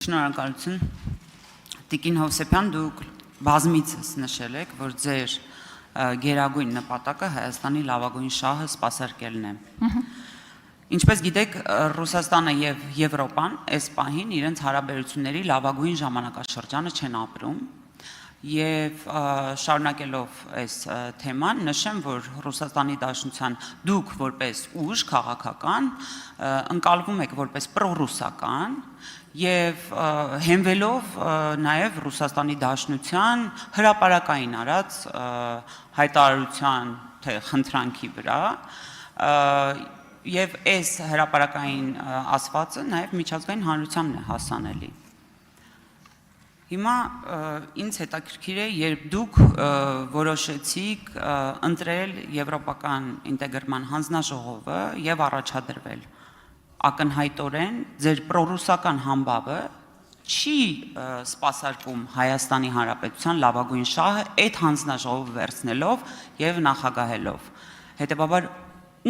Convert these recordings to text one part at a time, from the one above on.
Շնորհակալություն Տիկին Հովսեփյան, դուք բազմիցս նշել եք, որ ձեր գերագույն նպատակը Հայաստանի լավագույն շահը սպասարկելն է։ Ինչպես գիտեք, Ռուսաստանը եւ Եվրոպան այս պահին իրենց հարաբերությունների լավագույն ժամանակաշրջանը չեն ապրում եւ շարունակելով այս թեման նշեմ, որ Ռուսաստանի Դաշնության դուք որպես ուժ քաղաքական ընկալվում եք որպես պրոռուսական եւ հենվելով նաեւ Ռուսաստանի Դաշնության հրապարակային արած հայտարարության թե խնդրանքի վրա եւ այս հրապարակային ասվածը նաեւ միջազգային հանրությանն է հասանելի։ Հիմա ինձ հետաքրքիր է, երբ դուք որոշեցիք ընտրել Եվրոպական ինտեգրման հանձնաժողովը եւ առաջադրվել ակնհայտորեն ձեր պրոռուսական համբավը չի սպասարկում Հայաստանի Հանրապետության լավագույն շահը այդ հանձնաժողովը վերցնելով եւ նախագահելով։ Հետեւաբար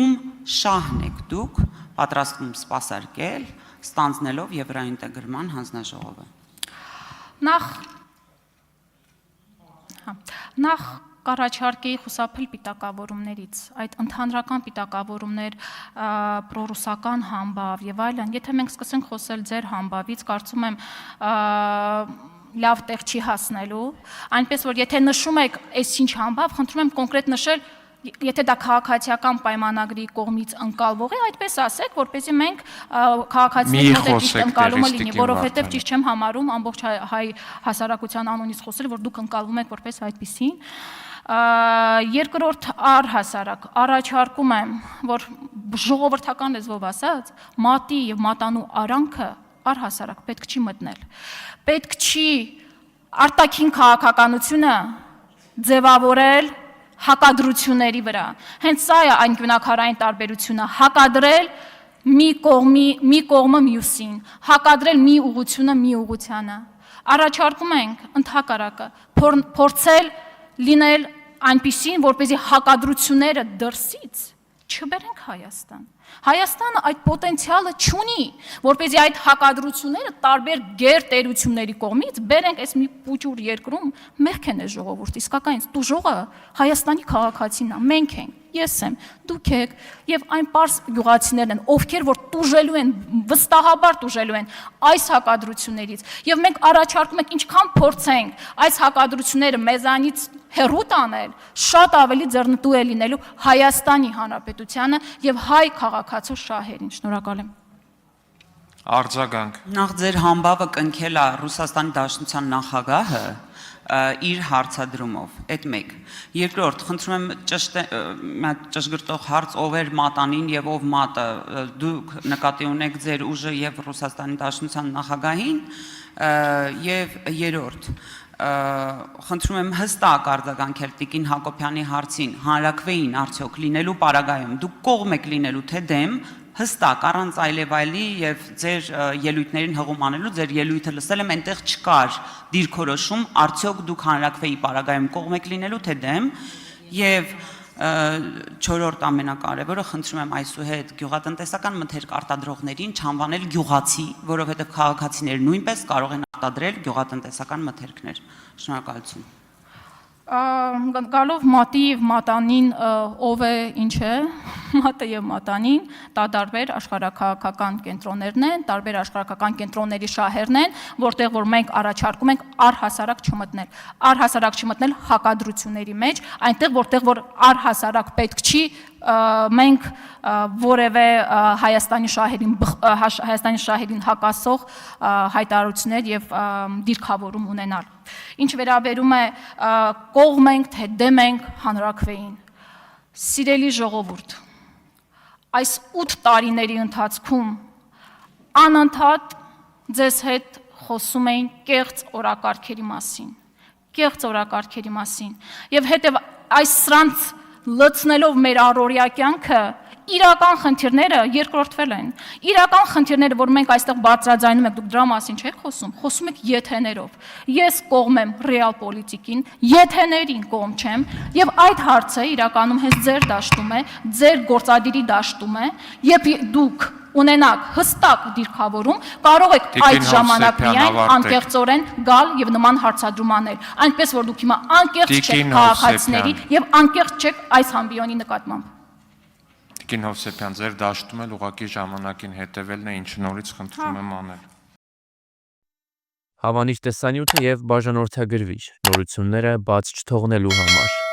ում շահն եք դուք պատրաստվում սպասարկել ստանձնելով Եվրոինտեգրման հանձնաժողովը։ Նախ կառաջարկեի խուսափել պիտակավորումներից, այդ ընդհանրական պիտակավորումներ, պրոռուսական համբավ եւ այլն, եթե մենք սկսենք խոսել ձեր համբավից, կարծում եմ լավ տեղ չի հասնելու, այնպես որ եթե նշում եք այսինչ համբավ, խնդրում եմ կոնկրետ նշել, եթե դա քաղաքացիական պայմանագրի կողմից ընկալվող է, այդպես ասեք, որպեսզի մենք քաղաքացիների մոտ ճիշտ ընկալումը լինի, որովհետև ճիշտ չեմ համարում ամբողջ հայ հասարակության անունից խոսել, որ դուք ընկալվում եք որպես այդպիսին։ Երկրորդ առհասարակ առաջարկում եմ, որ ժողովրդական լեզվով ասած, մատի եւ մատանու արանքը առհասարակ պետք չի մտնել։ Պետք չի արտաքին քաղաքականությունը ձևավորել հակադրությունների վրա։ Հենց սա է այն գյունակարային տարբերությունը, հակադրել մի կողմը մյուսին, հակադրել մի ուղղությունը մի ուղղությանը։ Առաջարկում ենք ընդհակառակը փորձել լինել այնպիսին, որպեսզի հակադրությունները դրսից չբերենք Հայաստան։ Հայաստանը այդ պոտենցիալը չունի, որպեսզի այդ հակադրությունները տարբեր գերտերությունների կողմից բերենք այս մի փուճուր երկրում մեղք են ժողովուրդ, իսկական տուժողը Հայաստանի քաղաքացին է, մենք ենք, ես եմ, դուք եք եւ այն պարզ գյուղացիներն են, ովքեր որ տուժելու են, վստահաբար տուժելու են այս հակադրություններից եւ մենք առաջարկում ենք ինչքան փորձենք այս հակադրությունները մեզանից հեռու տանել, շատ ավելի ձեռնտու է լինելու Հայաստանի Հանրապետությանը եւ հայ քաղաքացու շահերին։ Շնորհակալ եմ։ Արձագանք։ Նախ ձեր համբավը կնքել է Ռուսաստանի Դաշնության նախագահը իր հարցադրումով, այդ մեկ։ Երկրորդ, խնդրում եմ ճշգրտող հարց ով էր մատանին եւ ով մատը, դուք նկատի ունեք ձեր ուժը եւ Ռուսաստանի Դաշնության նախագահին եւ երրորդ խնդրում եմ հստակ արձագանքել Տիկին Հակոբյանի հարցին, հանրակրվեին արդյոք լինելու պարագայում դուք կողմ եք լինելու թե դեմ, հստակ առանց այլևայլի եւ ձեր ելույթներին հղում անելու, ձեր ելույթը լսել եմ, այնտեղ չկար դիրքորոշում, արդյոք դուք հանրակրվեի պարագայում կողմ եք լինելու թե դեմ եւ չորրորդ ամենակարևորը խնդրում եմ այսուհետ գյուղատնտեսական մթերք արտադրողներին չանվանել գյուղացի, որովհետև քաղաքացիները նույնպես կարող են արտադրել գյուղատնտեսական մթերքներ։ Շնորհակալություն։ Գալով մատի եւ մատանին ով է, ինչ է, մատը եւ մատանին տարբեր աշխարհակաղակական կենտրոններն են, տարբեր աշխարհակաղակական կենտրոնների շահերն են, որտեղ որ մենք առաջարկում ենք առհասարակ չմտնել հակադրությունների մեջ, այնտեղ որտեղ որ առհասարակ պետք չի մենք որևէ Հայաստանի շահերին հակասող հայտարարություններ եւ դիրքավորում ունենալ։ Ինչ վերաբերում է կողմ ենք թե դեմ ենք հանրակրվեին։ Սիրելի ժողովուրդ, այս 8 տարիների ընթացքում անընդհատ ձեզ հետ խոսում էին կեղծ օրակարգերի մասին, եւ հետեւ այս սրանց լցնելով մեր առօրյա կյանքը իրական խնդիրները երկրորդվել են։ Իրական խնդիրները, որ մենք այստեղ բարձրաձայնում ենք, դուք դրա մասին չեք խոսում եք եթեներով։ Ես կողմ եմ ռեալ պոլիտիկին, եթեներին կողմ չեմ, եւ այդ հարցը իրականում հենց ձեր դաշտում է, ձեր գործադիրի դաշտում է, երբ դուք ունենաք հստակ դիրքավորում, կարող եք Տիկին այդ ժամանակ Հովսեփյան, միայն ավարտեք։ անկեղծորեն գալ եւ նման հարցադրում անել, այնպես որ դուք հիմա անկեղծ չեք Տիկին քաղաքացիների Հովսեփյան։ եւ անկեղծ չեք այս համբիոնի նկատմամբ։ Տիկին Հովսեփյան, ձեր դաշտում էլ ուղղակի ժամանակին հետևելն է, ինչ նորից խնդրում եմ անել։ Հավանիր տեսանյութը եւ բաժանորդագրվիր նորությունները բաց չթողնելու համար։